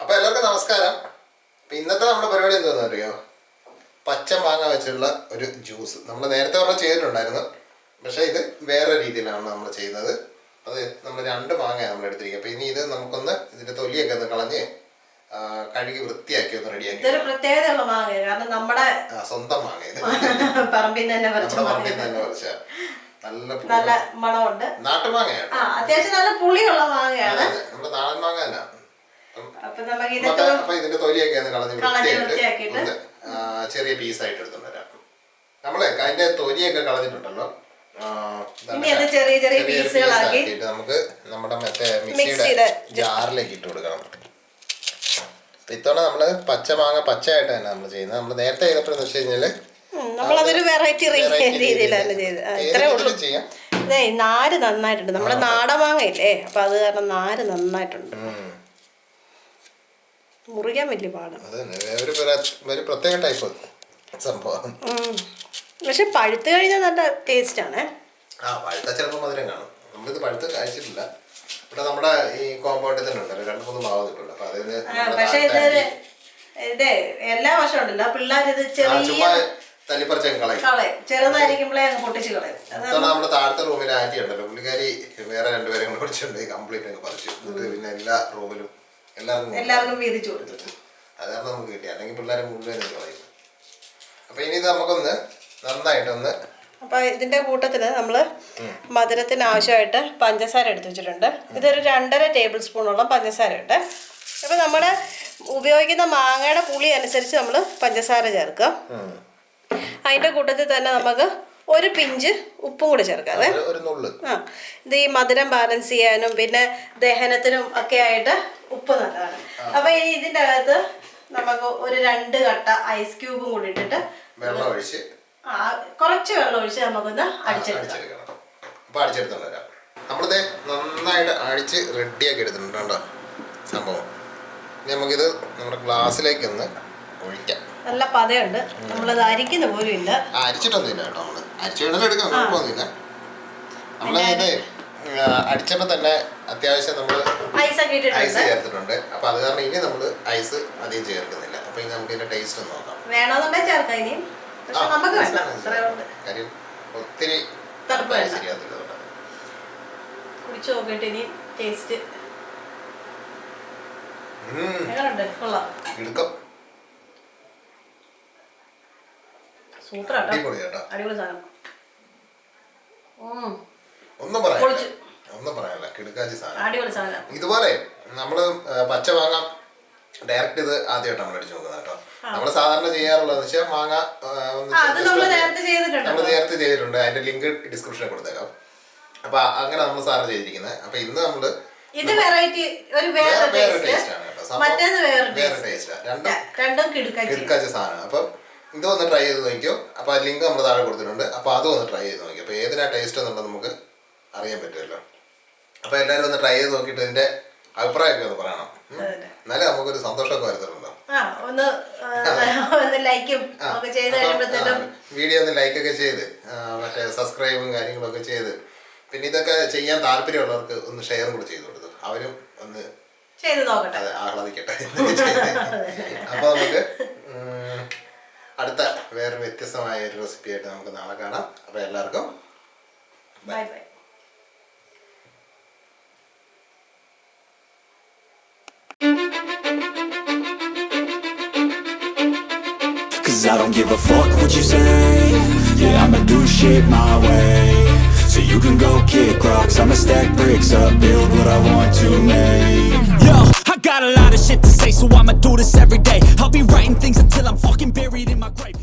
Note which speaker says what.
Speaker 1: അപ്പോൾ എല്ലാവർക്കും നമസ്കാരം. ഇന്നത്തെ നമ്മുടെ പരിപാടി എന്താണെന്ന് അറിയോ? പച്ച മാങ്ങ വെച്ചുള്ള ഒരു ജ്യൂസ്. നമ്മൾ നേരത്തെ പറഞ്ഞ ചെയ്തിട്ടുണ്ടായിരുന്നു, പക്ഷേ ഇത് വേറെ രീതിയിലാണ് നമ്മൾ ചെയ്യുന്നത്. അത് നമ്മൾ 2 മാങ്ങയാണ് നമ്മൾ എടുത്തിരിക്കുക. അപ്പോൾ ഇനി ഇത് നമുക്കൊന്ന് ഇതിൻ്റെ തൊലിയൊക്കെ ഒന്ന് കളഞ്ഞ് കഴുകി വൃത്തിയാക്കി ഒന്ന് റെഡിയാക്കി.
Speaker 2: ഇതൊരു പ്രത്യേകതയുള്ള മാങ്ങയാണ്, കാരണം നമ്മുടെ
Speaker 1: സ്വന്തം മാങ്ങ ഇത്.
Speaker 2: പറമ്പിൽ തന്നെ
Speaker 1: പറിച്ച
Speaker 2: നല്ല മണമുണ്ട്.
Speaker 1: നാട്ടുമാങ്ങയാണ്,
Speaker 2: അത്യാവശ്യം നല്ല പുളിയുള്ള മാങ്ങയാണ്.
Speaker 1: നമ്മുടെ നാടൻ മാങ്ങ തന്നെ.
Speaker 2: അപ്പൊ
Speaker 1: ഇതിന്റെ തൊലിയൊക്കെ ഒന്ന് കളഞ്ഞ് വൃത്തിയാക്കിയിട്ട് ചെറിയ പീസായിട്ട് എടുത്തു വരാം. നമ്മളെ അതിന്റെ തൊലിയൊക്കെ കളഞ്ഞിട്ടുണ്ടല്ലോ,
Speaker 2: ചെറിയ ചെറിയ പീസുകളാക്കി
Speaker 1: നമുക്ക് നമ്മുടെ മറ്റേ മിക്സിയുടെ ജാറിലേക്ക് ഇട്ട് കൊടുക്കണം. ഇത്തവണ നമ്മള് പച്ചമാങ്ങ പച്ചയായിട്ട് തന്നെ നമ്മൾ ചെയ്യുന്നത്. നമ്മൾ നേരത്തെ ചെയ്തപ്പോഴെന്ന് വെച്ച് കഴിഞ്ഞാല്
Speaker 2: നമ്മളതൊരു വെറൈറ്റി രീതിയിലാണ് ചെയ്തത്.
Speaker 1: ചെയ്യാം.
Speaker 2: ഇതേ നാര് നന്നായിട്ടുണ്ട്, നമ്മുടെ നാടമാങ്ങയില്ലേ, അപ്പൊ അത് കാരണം നാര് നന്നായിട്ടുണ്ട്. മുറിക്കാൻ വലിയ പാടാണ്,
Speaker 1: ഒരു പ്രത്യേക ടൈപ്പ് സംഭവം.
Speaker 2: പക്ഷെ പഴുത്ത് കഴിഞ്ഞാൽ നല്ല ടേസ്റ്റ് ആണ്.
Speaker 1: പഴുത്ത ചിലപ്പോൾ മധുരം കാണും. നമ്മളിത് പഴുത്ത് കഴിച്ചിട്ടില്ല. ഇവിടെ നമ്മുടെ ഈ കോമ്പൗണ്ടിൽ തന്നെ ഉണ്ടല്ലോ 2-3 മാവ് കിട്ടുള്ളൂ. അപ്പൊ അതിന്
Speaker 2: പക്ഷെ ഇത് എല്ലാ വർഷവും ഉണ്ടല്ലോ പിള്ളേർ ഇത് ചെറിയ
Speaker 1: തല്ലിപ്പറിച്ചങ്ങ് കളയും.
Speaker 2: ചെറുതായിരിക്കുമ്പോഴേ അങ്ങ് പൊട്ടിച്ച് കളയും.
Speaker 1: നമ്മുടെ താഴത്തെ റൂമിലെ ആന്റി ഉണ്ടല്ലോ, പുള്ളിക്കാരി വേറെ 2 പേരെ കൂടെ പഠിച്ചുകൊണ്ട് കംപ്ലീറ്റ് അങ്ങ് പറിച്ചു. പിന്നെ എല്ലാ റൂമിലും
Speaker 2: എല്ലാവർക്കും വീതിച്ചു കൊടുത്തു.
Speaker 1: അത് കാരണം നമുക്ക് കിട്ടി, അല്ലെങ്കിൽ പിള്ളേരെ മുഴുവൻ കളയും. അപ്പൊ ഇനി ഇത് നമുക്കൊന്ന് നന്നായിട്ടൊന്ന്.
Speaker 2: അപ്പൊ ഇതിന്റെ കൂട്ടത്തില് നമ്മള് മധുരത്തിന് ആവശ്യമായിട്ട് പഞ്ചസാര എടുത്തു വെച്ചിട്ടുണ്ട്. ഇതൊരു 2.5 ടേബിൾ സ്പൂണോളം പഞ്ചസാര ഉണ്ട്. അപ്പൊ നമ്മുടെ ഉപയോഗിക്കുന്ന മാങ്ങയുടെ പുളി അനുസരിച്ച് നമ്മൾ പഞ്ചസാര ചേർക്കുക. അതിന്റെ കൂട്ടത്തിൽ തന്നെ നമുക്ക് ഒരു പിഞ്ച് ഉപ്പും കൂടി ചേർക്കാം. ഇത് ഈ മധുരം ബാലൻസ് ചെയ്യാനും പിന്നെ ദഹനത്തിനും ഒക്കെ ആയിട്ട് ഉപ്പ് നല്ലതാണ്. അപ്പൊ ഇനി ഇതിന്റെ അകത്ത് നമുക്ക് ഒരു 2 കട്ട ഐസ് ക്യൂബും കൂടി ഇട്ടിട്ട് കുറച്ച് വെള്ളം ഒഴിച്ച് നമുക്കൊന്ന് അടിച്ചെടുക്കാം.
Speaker 1: നമ്മളിത് നന്നായിട്ട് അടിച്ച് റെഡിയാക്കി എടുത്തിട്ടുണ്ട് കേട്ടോ സംഭവം. ഇനി നമുക്കിത് നമ്മുടെ ഗ്ലാസ്സിലേക്ക് ഒന്ന് ഒഴിക്കാം.
Speaker 2: നല്ല പതയുണ്ട്, നമ്മളത് അരിക്കുന്ന പോലും ഇല്ല.
Speaker 1: അരിച്ചിട്ടൊന്നുമില്ല കേട്ടോ, നമ്മള് അരിച്ചു വേണമെങ്കിലും എടുക്കാൻ കുഴപ്പമൊന്നുമില്ല. നമ്മളത് അടിച്ചപ്പോൾ തന്നെ അത്യാവശ്യം നമ്മൾ ഐസ് ചേർത്തിട്ടുണ്ട്. അപ്പൊ അത് കാരണം ഇനി നമ്മൾ ഐസ് അധികം ചേർക്കുന്നില്ല. അപ്പൊ ഇനി നമുക്ക് ഇതിന്റെ ടേസ്റ്റ് ഒന്ന് നോക്കാം.
Speaker 2: വേണമെന്നുണ്ടെങ്കിൽ ചേർക്കാം ഇനി, പക്ഷെ നമുക്ക് വേണ്ട.
Speaker 1: കാര്യം ഒത്തിരി ശരിയാത്തില്ല.
Speaker 2: കുടിച്ചു നോക്കിയിട്ട് ഇനി ടേസ്റ്റ് എങ്ങനെയുണ്ട്? കൊള്ളാം, സൂപ്പർ ആട്ടോ, അടിപൊളി സാധനം.
Speaker 1: ഒന്നും പറയാനില്ല, കിടുക്കാച്ചി സാധനം. ഇതുപോലെ നമ്മള് പച്ച മാങ്ങ ഡയറക്റ്റ് ഇത് ആദ്യമായിട്ട് നമ്മൾ അടിച്ചു നോക്കുന്നത് കേട്ടോ. നമ്മള് സാധാരണ ചെയ്യാറുള്ളത് വെച്ചാൽ മാങ്ങ നമ്മൾ നേരത്തെ ചെയ്തിട്ടുണ്ട്. അതിന്റെ ലിങ്ക് ഡിസ്ക്രിപ്ഷനിൽ കൊടുത്തേക്കാം. അപ്പൊ അങ്ങനെ നമ്മൾ സാധാരണ ചെയ്തിരിക്കുന്നത്. അപ്പൊ ഇന്ന് നമ്മള്
Speaker 2: ഇത് വെറൈറ്റി ഒരു വേറെ
Speaker 1: ടേസ്റ്റ് ആണ് കേട്ടോ, വേറെ ടേസ്റ്റാണ്. രണ്ടും കിടുക്കാച്ചി സാധനം. അപ്പം ഇത് ഒന്ന് ട്രൈ ചെയ്ത് നോക്കിയോ. അപ്പൊ ആ ലിങ്ക് നമ്മൾ താഴെ കൊടുത്തിട്ടുണ്ട്. അപ്പൊ അതും ഒന്ന് ട്രൈ ചെയ്ത് നോക്കിയോ. അപ്പൊ ഏതിനാ ടേസ്റ്റ് എന്നുള്ളത് നമുക്ക് അറിയാൻ പറ്റുമല്ലോ. അപ്പൊ എല്ലാവരും ഒന്ന് ട്രൈ ചെയ്ത് നോക്കിയിട്ട് ഇതിന്റെ അഭിപ്രായമൊക്കെ ഒന്ന് പറയണം. എന്നാലേ നമുക്കൊരു സന്തോഷമൊക്കെ വരുത്തുള്ളൂ. വീഡിയോ ഒന്ന് ലൈക്കൊക്കെ ചെയ്ത് മറ്റേ സബ്സ്ക്രൈബും കാര്യങ്ങളൊക്കെ ചെയ്ത് പിന്നെ ഇതൊക്കെ ചെയ്യാൻ താല്പര്യമുള്ളവർക്ക് ഒന്ന് ഷെയറും കൂടെ ചെയ്ത് കൊടുത്തു. അവരും ഒന്ന് ആഹ്ലാദിക്കട്ടെ. അപ്പൊ നമുക്ക് അടുത്ത വേറെ വ്യത്യസ്തമായ ഒരു റെസിപ്പി ആയിട്ട് നമുക്ക് നാളെ കാണാം. അപ്പൊ എല്ലാവർക്കും bye bye.
Speaker 3: Cause I don't give a fuck what you say. Yeah, I'ma do shit my way. So you can go kick rocks, I'ma stack bricks up, build what I want to make. Yo, I got a lot of shit to say, so I'ma do this every day. I'll be writing things until I'm fucking buried in my grave.